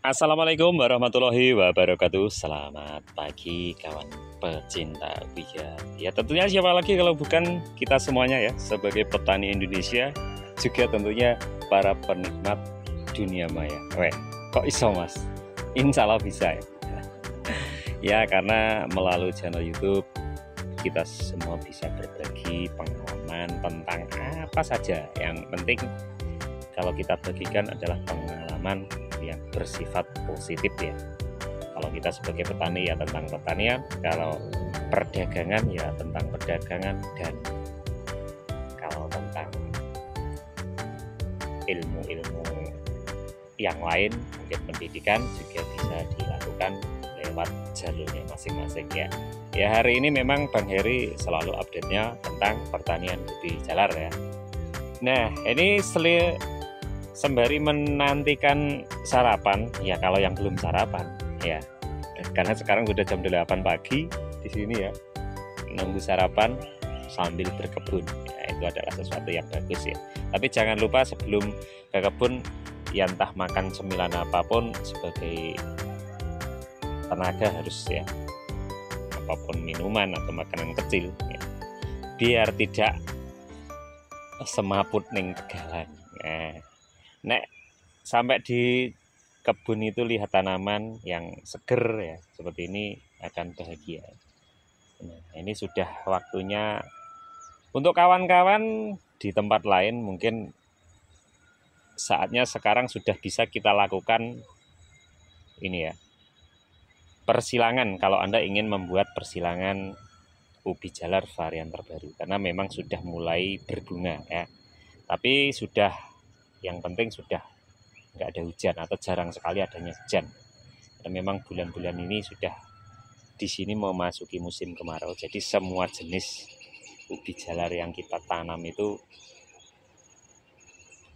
Assalamualaikum warahmatullahi wabarakatuh. Selamat pagi kawan pecinta ubian. Ya tentunya siapa lagi kalau bukan kita semuanya ya, sebagai petani Indonesia, juga tentunya para penikmat dunia maya. Kok iso mas? Insya Allah bisa ya. Ya karena melalui channel YouTube kita semua bisa berbagi pengalaman tentang apa saja. Yang penting kalau kita bagikan adalah pengalaman yang bersifat positif ya. Kalau kita sebagai petani ya tentang pertanian, kalau perdagangan ya tentang perdagangan, dan kalau tentang ilmu-ilmu yang lain mungkin pendidikan juga bisa dilakukan lewat jalurnya masing-masing ya. Ya hari ini memang Bang Heri selalu update-nya tentang pertanian ubi jalar ya. Nah ini sembari menantikan sarapan ya, kalau yang belum sarapan ya, karena sekarang udah jam 8 pagi di sini ya, nunggu sarapan sambil berkebun ya, itu adalah sesuatu yang bagus ya. Tapi jangan lupa sebelum ke kebun ya, entah makan cemilan apapun sebagai tenaga harus ya, apapun minuman atau makanan kecil ya, biar tidak semaput ning tegalan. Nek sampai di kebun itu lihat tanaman yang seger ya seperti ini akan bahagia. Nah, ini sudah waktunya untuk kawan-kawan di tempat lain, mungkin saatnya sekarang sudah bisa kita lakukan ini ya, persilangan. Kalau Anda ingin membuat persilangan ubi jalar varian terbaru, karena memang sudah mulai berbunga ya. Tapi sudah, yang penting sudah nggak ada hujan atau jarang sekali adanya hujan. Dan memang bulan-bulan ini sudah di sini mau masuki musim kemarau, jadi semua jenis ubi jalar yang kita tanam itu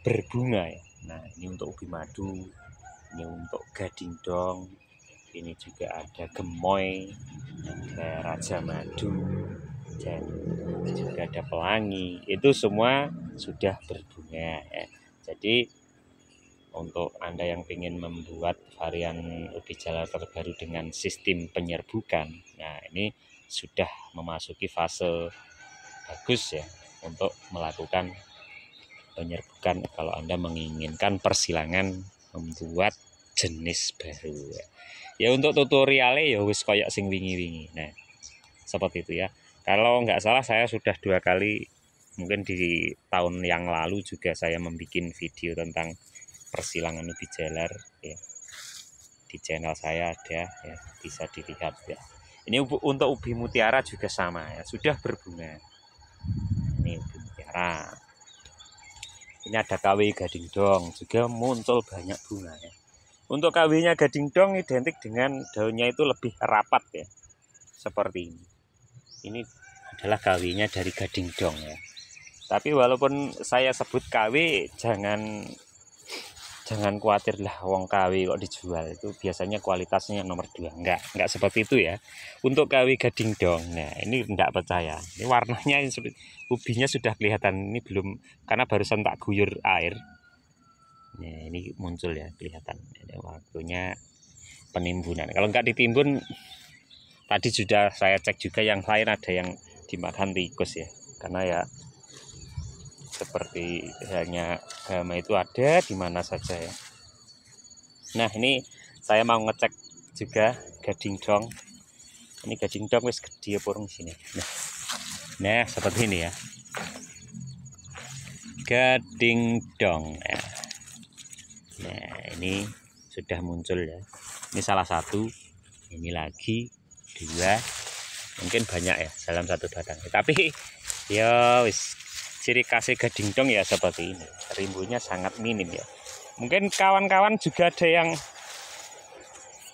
berbunga ya. Nah ini untuk ubi madu, ini untuk gading dong, ini juga ada gemoy, ada raja madu, dan juga ada pelangi. Itu semua sudah berbunga ya. Jadi untuk Anda yang ingin membuat varian ubi jalar terbaru dengan sistem penyerbukan, nah ini sudah memasuki fase bagus ya untuk melakukan penyerbukan kalau Anda menginginkan persilangan membuat jenis baru ya. Ya untuk tutorialnya ya wis koyok sing wingi-wingi. Nah seperti itu ya. Kalau nggak salah saya sudah 2 kali, mungkin di tahun yang lalu juga saya membuat video tentang persilangan ubi jalar ya, di channel saya ada ya, bisa dilihat ya. Ini untuk ubi mutiara juga sama ya, sudah berbunga. Ini ubi mutiara. Ini ada KW gading dong, juga muncul banyak bunga ya. Untuk KW-nya gading dong identik dengan daunnya itu lebih rapat ya, seperti ini. Ini adalah KW-nya dari gading dong ya. Tapi walaupun saya sebut KW, jangan khawatir lah, wong KW kok dijual, itu biasanya kualitasnya nomor 2. Enggak seperti itu ya. Untuk KW gading dong, nah ini enggak percaya, ini warnanya ubinya sudah kelihatan, ini belum, karena barusan tak guyur air. Nah ini muncul ya, kelihatan ini waktunya penimbunan. Kalau enggak ditimbun, tadi sudah saya cek juga yang lain ada yang dimakan tikus ya, karena ya seperti hanya hama itu ada di mana saja ya. Nah ini saya mau ngecek juga gading dong. Ini gading dong wis gede porong sini. Nah seperti ini ya, gading dong ya. Nah ini sudah muncul ya. Ini salah satu, ini lagi 2, mungkin banyak ya dalam satu batang. Tapi ya wis, ciri khas gading dong ya seperti ini, rimbunya sangat minim ya. Mungkin kawan-kawan juga ada yang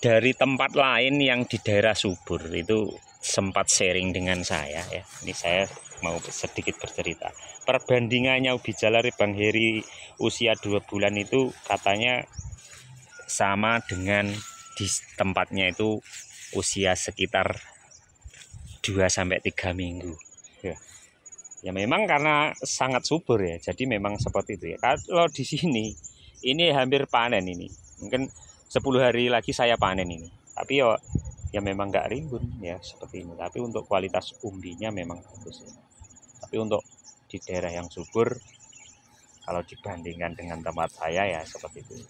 dari tempat lain yang di daerah subur itu sempat sharing dengan saya ya. Ini saya mau sedikit bercerita. Perbandingannya ubi jalar Bang Heri usia 2 bulan itu katanya sama dengan di tempatnya itu usia sekitar 2-3 minggu ya. Ya memang karena sangat subur ya, jadi memang seperti itu ya. Kalau di sini ini hampir panen, ini mungkin 10 hari lagi saya panen ini. Tapi ya memang nggak rimbun ya seperti ini. Tapi untuk kualitas umbinya memang bagus ya. Tapi untuk di daerah yang subur, kalau dibandingkan dengan tempat saya ya seperti itu.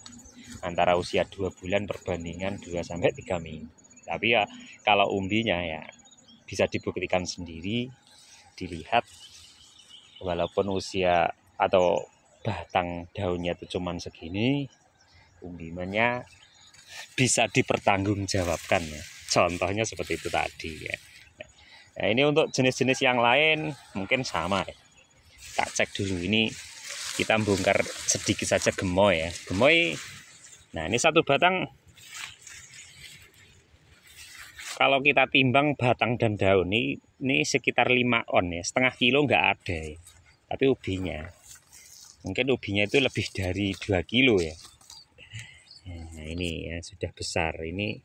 Antara usia 2 bulan perbandingan 2-3 minggu. Tapi ya kalau umbinya ya bisa dibuktikan sendiri, dilihat walaupun usia atau batang daunnya itu cuman segini, umbinya bisa dipertanggungjawabkan ya. Contohnya seperti itu tadi ya. Nah, ini untuk jenis-jenis yang lain mungkin sama ya. Tak cek dulu, ini kita bongkar sedikit saja gemoy ya. Gemoy, nah ini satu batang kalau kita timbang batang dan daun ini sekitar 5 on ya, setengah kilo nggak ada ya. Tapi ubinya mungkin ubinya itu lebih dari 2 kilo ya. Nah ini ya sudah besar, ini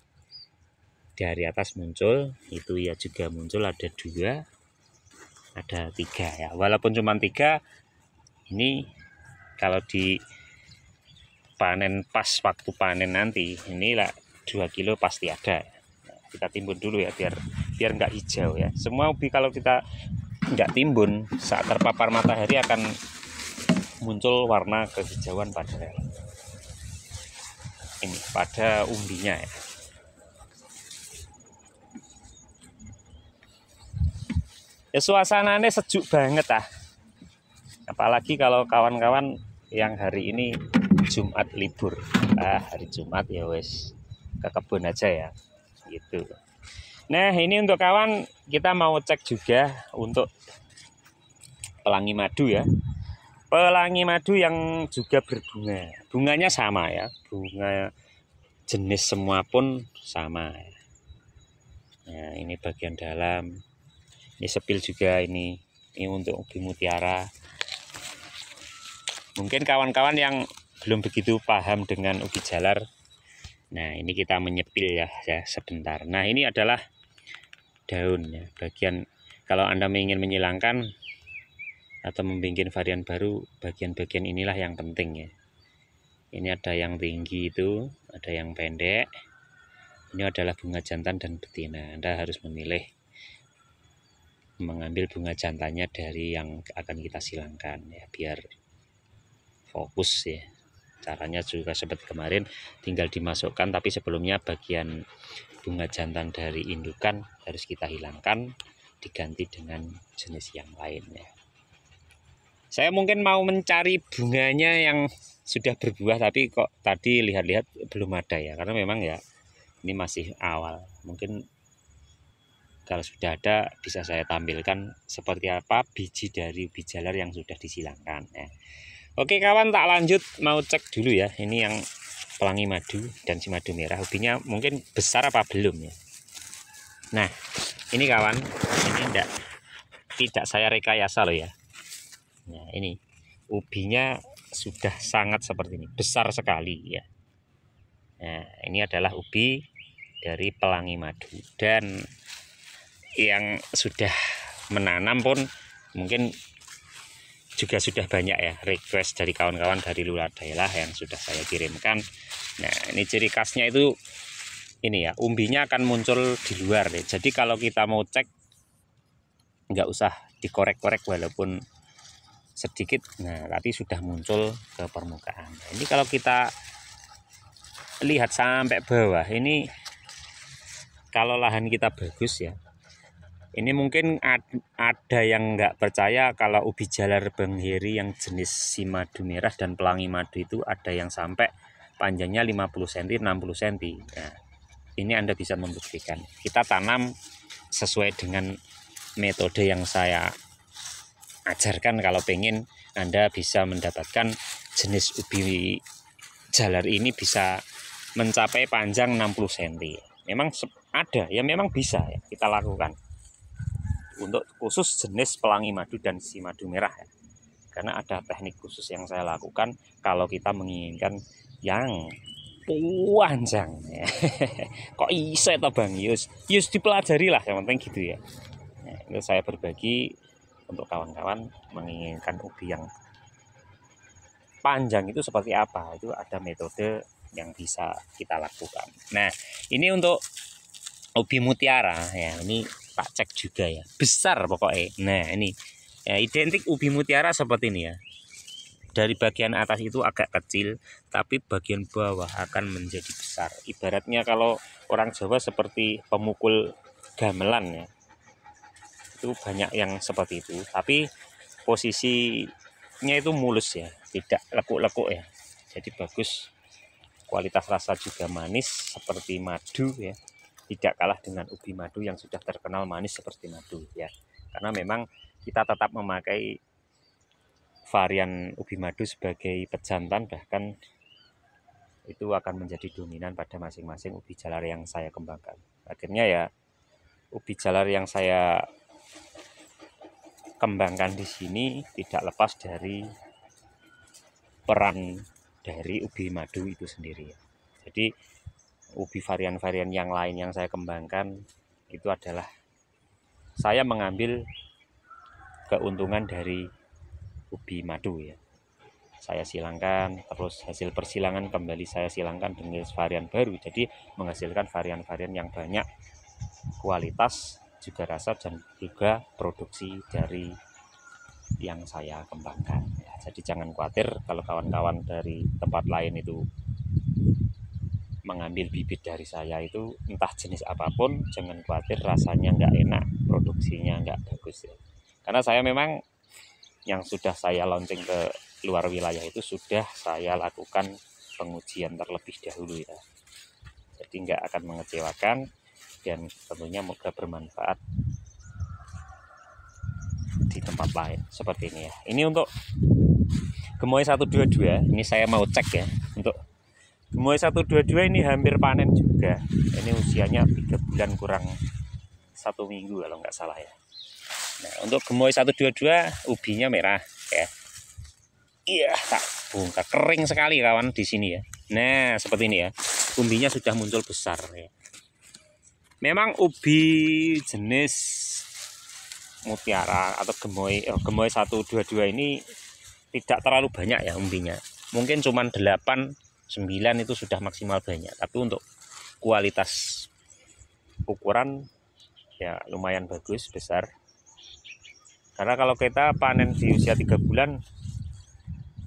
dari atas muncul, itu ya juga muncul, ada 2, ada 3 ya. Walaupun cuma 3, ini kalau di panen pas waktu panen nanti, inilah 2 kilo pasti ada. Nah, kita timbun dulu ya biar nggak hijau ya. Semua ubi kalau kita nggak timbun saat terpapar matahari akan muncul warna kehijauan pada ini, pada umbinya ya. Ya suasananya sejuk banget ah. Apalagi kalau kawan-kawan yang hari ini Jumat libur. Hari Jumat ya wes ke kebun aja ya. Gitu. Nah, ini untuk kawan kita mau cek juga untuk pelangi madu ya. Pelangi madu yang juga berbunga. Bunganya sama ya. Bunga jenis semua pun sama. Nah, ini bagian dalam. Ini sepil juga ini. Ini untuk ubi mutiara. Mungkin kawan-kawan yang belum begitu paham dengan ubi jalar. Nah, ini kita menyepil ya sebentar. Nah, ini adalah daun ya. Bagian kalau Anda ingin menyilangkan atau membuat varian baru, bagian-bagian inilah yang penting ya. Ini ada yang tinggi itu, ada yang pendek. Ini adalah bunga jantan dan betina. Anda harus memilih mengambil bunga jantannya dari yang akan kita silangkan ya, biar fokus ya. Caranya juga seperti kemarin, tinggal dimasukkan, tapi sebelumnya bagian bunga jantan dari indukan harus kita hilangkan, diganti dengan jenis yang lain ya. Saya mungkin mau mencari bunganya yang sudah berbuah, tapi kok tadi lihat-lihat belum ada ya, karena memang ya ini masih awal. Mungkin kalau sudah ada bisa saya tampilkan seperti apa biji dari ubi jalar yang sudah disilangkan ya. Oke kawan, tak lanjut mau cek dulu ya. Ini yang pelangi madu dan si madu merah, ubinya mungkin besar apa belum ya. Nah ini kawan, ini tidak saya rekayasa loh ya. Nah ini ubinya sudah sangat seperti ini, besar sekali ya. Nah ini adalah ubi dari pelangi madu, dan yang sudah menanam pun mungkin juga sudah banyak ya request dari kawan-kawan dari luar daerah yang sudah saya kirimkan. Nah ini ciri khasnya itu ini ya, umbinya akan muncul di luar ya. Jadi kalau kita mau cek nggak usah dikorek-korek walaupun sedikit, nah tapi sudah muncul ke permukaan. Nah, ini kalau kita lihat sampai bawah ini, kalau lahan kita bagus ya, ini mungkin ada yang nggak percaya kalau ubi jalar Bang Heri yang jenis si madu merah dan pelangi madu itu ada yang sampai panjangnya 50 cm 60 cm. Nah, ini Anda bisa membuktikan. Kita tanam sesuai dengan metode yang saya ajarkan. Kalau pengen Anda bisa mendapatkan jenis ubi jalar ini bisa mencapai panjang 60 cm. Memang ada ya, memang bisa ya kita lakukan untuk khusus jenis pelangi madu dan si madu merah ya. Karena ada teknik khusus yang saya lakukan kalau kita menginginkan yang panjang ya. Kok iso itu Bang Yus dipelajari lah, yang penting gitu ya. Nah, itu saya berbagi untuk kawan-kawan menginginkan ubi yang panjang itu seperti apa. Itu ada metode yang bisa kita lakukan. Nah, ini untuk ubi mutiara ya, ini tak cek juga ya, besar pokoknya. Nah, ini ya, identik ubi mutiara seperti ini ya. Dari bagian atas itu agak kecil, tapi bagian bawah akan menjadi besar. Ibaratnya kalau orang Jawa seperti pemukul gamelan ya. Itu banyak yang seperti itu, tapi posisinya itu mulus ya, tidak lekuk-lekuk ya. Jadi bagus, kualitas rasa juga manis seperti madu ya. Tidak kalah dengan ubi madu yang sudah terkenal manis seperti madu ya. Karena memang kita tetap memakai varian ubi madu sebagai pejantan, bahkan itu akan menjadi dominan pada masing-masing ubi jalar yang saya kembangkan. Akhirnya ya ubi jalar yang saya kembangkan di sini tidak lepas dari peran dari ubi madu itu sendiri ya. Jadi ubi varian-varian yang lain yang saya kembangkan itu adalah saya mengambil keuntungan dari ubi madu ya. Saya silangkan, terus hasil persilangan kembali saya silangkan dengan varian baru. Jadi menghasilkan varian-varian yang banyak kualitas, juga rasa, dan juga produksi dari yang saya kembangkan ya. Jadi jangan khawatir kalau kawan-kawan dari tempat lain itu mengambil bibit dari saya itu entah jenis apapun, jangan khawatir rasanya nggak enak, produksinya nggak bagus ya. Karena saya memang yang sudah saya launching ke luar wilayah itu sudah saya lakukan pengujian terlebih dahulu ya. Jadi nggak akan mengecewakan dan tentunya moga bermanfaat di tempat lain seperti ini ya. Ini untuk gemoy 122, ini saya mau cek ya. Untuk gemoy 122 ini hampir panen juga. Ini usianya 3 bulan kurang 1 minggu kalau nggak salah ya. Nah, untuk gemoy 122 ubinya merah ya. Iya, tak bongkar kering sekali kawan di sini ya. Nah, seperti ini ya. Umbinya sudah muncul besar ya. Memang ubi jenis mutiara atau gemoy 122 ini tidak terlalu banyak ya umbinya. Mungkin cuma 8 9 itu sudah maksimal banyak. Tapi untuk kualitas ukuran ya lumayan bagus, besar. Karena kalau kita panen di usia 3 bulan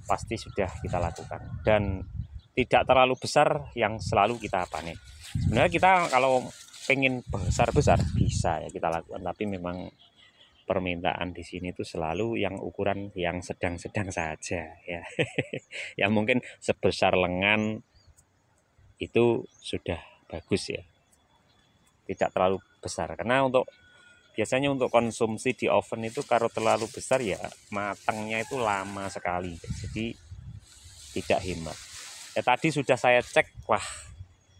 pasti sudah kita lakukan, dan tidak terlalu besar yang selalu kita panen. Sebenarnya kita kalau pengen besar-besar bisa ya kita lakukan, tapi memang permintaan di sini itu selalu yang ukuran yang sedang-sedang saja ya. Yang mungkin sebesar lengan itu sudah bagus ya. Tidak terlalu besar, karena biasanya untuk konsumsi di oven itu kalau terlalu besar ya matangnya itu lama sekali, jadi tidak hemat. Ya tadi sudah saya cek, wah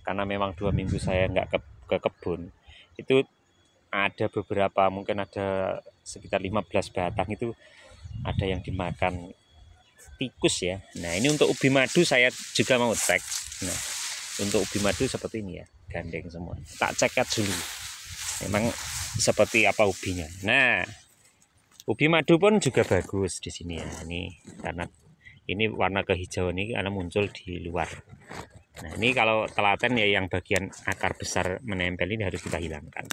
karena memang 2 minggu saya nggak ke kebun, itu ada beberapa, mungkin ada sekitar 15 batang itu ada yang dimakan tikus ya. Nah ini untuk ubi madu saya juga mau cek. Nah untuk ubi madu seperti ini ya, gandeng semua. Tak cek dulu memang seperti apa ubinya. Nah, ubi madu pun juga bagus di sini ya. Ini karena ini warna kehijauan ini karena muncul di luar. Nah, ini kalau telaten ya yang bagian akar besar menempel ini harus kita hilangkan.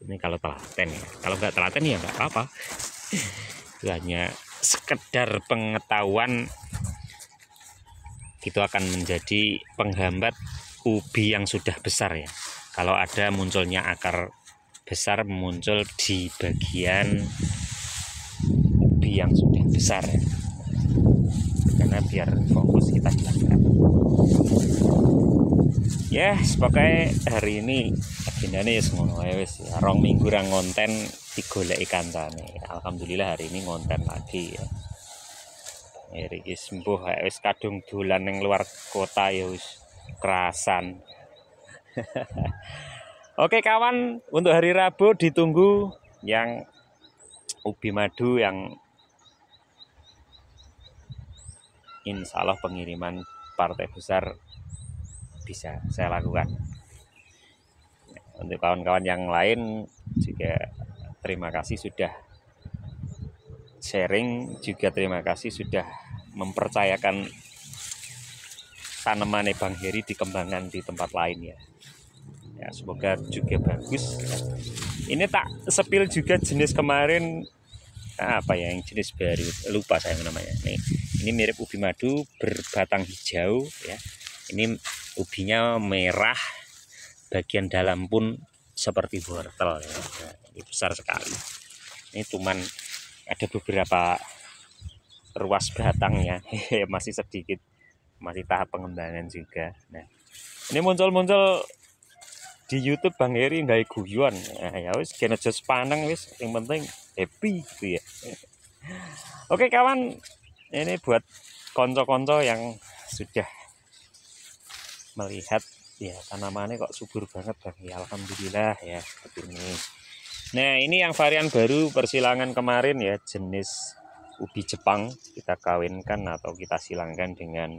Ini kalau telaten ya. Kalau nggak telaten ya nggak apa-apa. Itu hanya sekedar pengetahuan, itu akan menjadi penghambat ubi yang sudah besar ya. Kalau ada munculnya akar besar muncul di bagian ubi yang sudah besar ya. Karena biar fokus kita jelaskan. Ya, sebagai hari ini agendanya ya semono wis ya. 2 minggu ra ngonten digoleki kancane. Alhamdulillah hari ini ngonten lagi ya. Iki sembuh wis kadung dolan ning luar kota ya wis kerasan. Oke kawan, untuk hari Rabu ditunggu yang ubi madu yang insya Allah pengiriman partai besar bisa saya lakukan. Untuk kawan-kawan yang lain juga terima kasih sudah sharing, juga terima kasih sudah mempercayakan tanaman Bang Heri dikembangkan di tempat lain ya. Ya, semoga juga bagus. Ini tak sepil juga jenis kemarin apa ya, yang jenis baru lupa saya namanya. Ini mirip ubi madu berbatang hijau ya. Ini ubinya merah, bagian dalam pun seperti wortel ya. Nah, ini besar sekali. Ini cuman ada beberapa ruas batangnya masih sedikit, masih tahap pengembangan juga. Nah, ini muncul-muncul di YouTube Bang Heri nggak guyon. Nah, ya wis kena jos paneng wis, yang penting happy gitu ya. Oke kawan, ini buat konco-konco yang sudah melihat ya tanamannya kok subur banget Bang ya, alhamdulillah ya seperti ini. Nah, ini yang varian baru persilangan kemarin ya, jenis ubi Jepang kita kawinkan atau kita silangkan dengan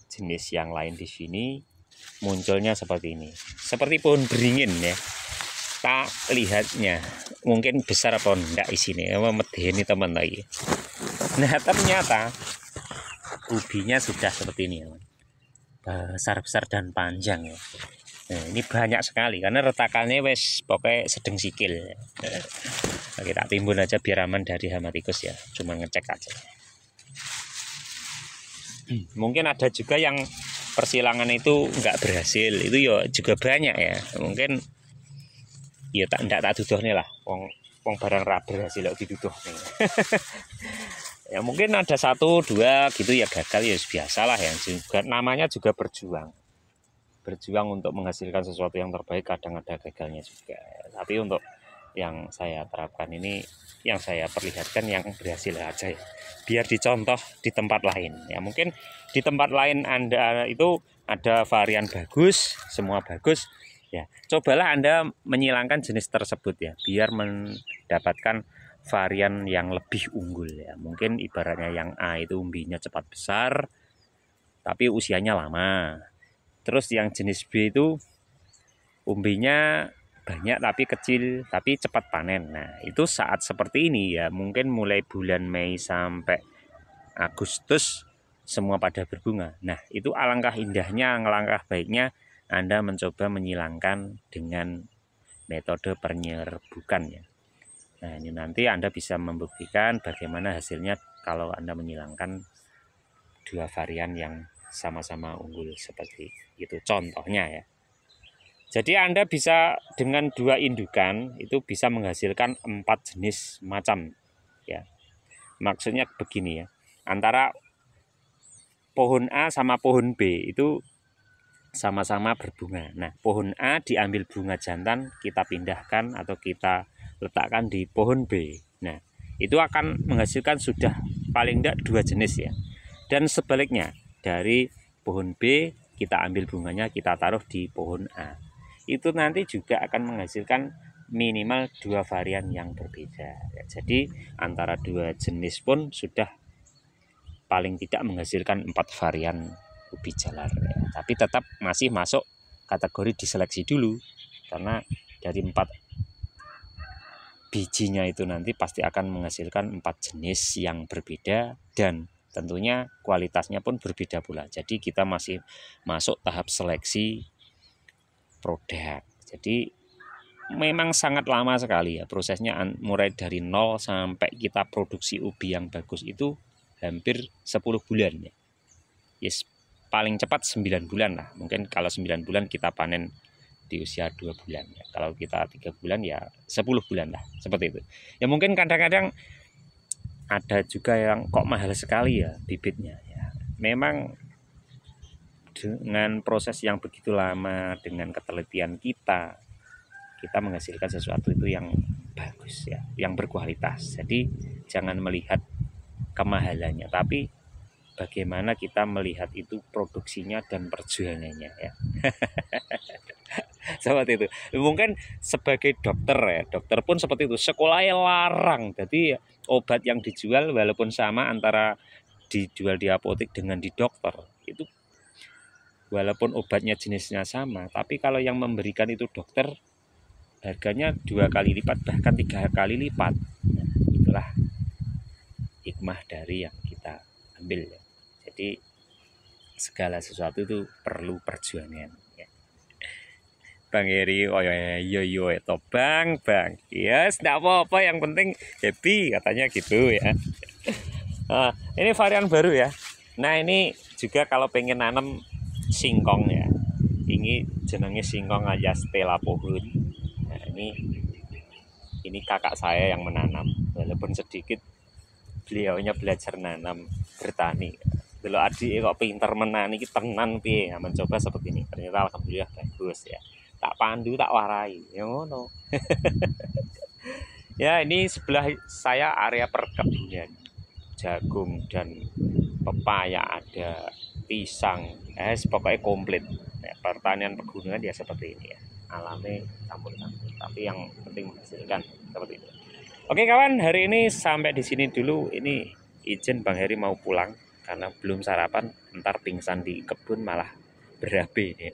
jenis yang lain di sini. Munculnya seperti ini, seperti pohon beringin ya. Tak lihatnya mungkin besar apa enggak isinya, medeni teman lagi. Nah, ternyata ubinya sudah seperti ini ya, besar-besar dan panjang ya. Nah, ini banyak sekali karena retakannya wes pokoknya sedang sikil ya. Oke, tak timbun aja biar aman dari hama tikus ya, cuma ngecek aja. Mungkin ada juga yang persilangan itu nggak berhasil, itu ya juga banyak ya. Mungkin ya tak tuduhnya lah, wong barang ra berhasil kok dituduh nih. Ya mungkin ada 1, 2 gitu ya gagal ya biasalah ya, juga namanya juga berjuang untuk menghasilkan sesuatu yang terbaik, kadang ada gagalnya juga. Tapi untuk yang saya terapkan ini, yang saya perlihatkan yang berhasil aja ya, biar dicontoh di tempat lain ya. Mungkin di tempat lain Anda itu ada varian bagus, semua bagus ya, cobalah Anda menyilangkan jenis tersebut ya, biar mendapatkan varian yang lebih unggul ya. Mungkin ibaratnya yang A itu umbinya cepat besar tapi usianya lama. Terus yang jenis B itu umbinya banyak tapi kecil tapi cepat panen. Nah, itu saat seperti ini ya, mungkin mulai bulan Mei sampai Agustus semua pada berbunga. Nah, itu alangkah indahnya, alangkah baiknya Anda mencoba menyilangkan dengan metode penyerbukan ya. Nah, ini nanti Anda bisa membuktikan bagaimana hasilnya kalau Anda menyilangkan 2 varian yang sama-sama unggul seperti itu contohnya ya. Jadi Anda bisa dengan 2 indukan itu bisa menghasilkan 4 jenis macam ya. Maksudnya begini ya, antara pohon A sama pohon B itu sama-sama berbunga. Nah, pohon A diambil bunga jantan, kita pindahkan atau kita letakkan di pohon B. Nah, itu akan menghasilkan sudah paling tidak 2 jenis ya. Dan sebaliknya, dari pohon B kita ambil bunganya, kita taruh di pohon A. Itu nanti juga akan menghasilkan minimal 2 varian yang berbeda ya. Jadi antara 2 jenis pun sudah paling tidak menghasilkan 4 varian ubi jalar ya. Tapi tetap masih masuk kategori diseleksi dulu, karena dari 4 bijinya itu nanti pasti akan menghasilkan 4 jenis yang berbeda dan tentunya kualitasnya pun berbeda pula. Jadi kita masih masuk tahap seleksi produk. Jadi memang sangat lama sekali ya prosesnya, mulai dari 0 sampai kita produksi ubi yang bagus itu hampir 10 bulan ya. Yes, paling cepat 9 bulan lah. Mungkin kalau 9 bulan kita panen di usia 2 bulan ya. Kalau kita 3 bulan ya 10 bulan lah, seperti itu. Ya mungkin kadang-kadang ada juga yang kok mahal sekali ya bibitnya ya. Memang dengan proses yang begitu lama, dengan ketelitian kita menghasilkan sesuatu itu yang bagus ya, yang berkualitas. Jadi jangan melihat kemahalannya, tapi bagaimana kita melihat itu produksinya dan perjuangannya ya. Seperti itu. Mungkin sebagai dokter ya, dokter pun seperti itu, sekolahnya larang. Jadi obat yang dijual walaupun sama antara dijual di apotek dengan di dokter, itu walaupun obatnya jenisnya sama, tapi kalau yang memberikan itu dokter, harganya 2 kali lipat bahkan 3 kali lipat. Nah, itulah hikmah dari yang kita ambil ya. Jadi segala sesuatu itu perlu perjuangan. Ya. Bang Heri, oh ya, yo itu bang, yes, tidak apa-apa, yang penting happy katanya gitu ya. Nah, ini varian baru ya. Nah ini juga kalau pengen nanam singkong ya, ini jenenge singkong aja Stella pohon. Nah ini kakak saya yang menanam, walaupun sedikit beliaunya belajar nanam bertani. Dulu adik kok pinter menani kita tenan piye, nah, mencoba seperti ini. Ternyata alhamdulillah bagus ya. Tak pandu tak warai, ya ngono. Ya ini sebelah saya area perkebunan jagung dan pepaya, ada pisang, pokoknya komplit. Ya, pertanian pegunungan ya seperti ini ya, alamnya campur-campur, tapi yang penting menghasilkan seperti itu. Oke kawan, hari ini sampai di sini dulu. Ini izin Bang Heri mau pulang karena belum sarapan, ntar pingsan di kebun malah berabe ya.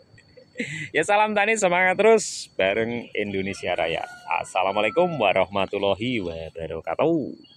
Ya salam tani, semangat terus bareng Indonesia Raya. Assalamualaikum warahmatullahi wabarakatuh.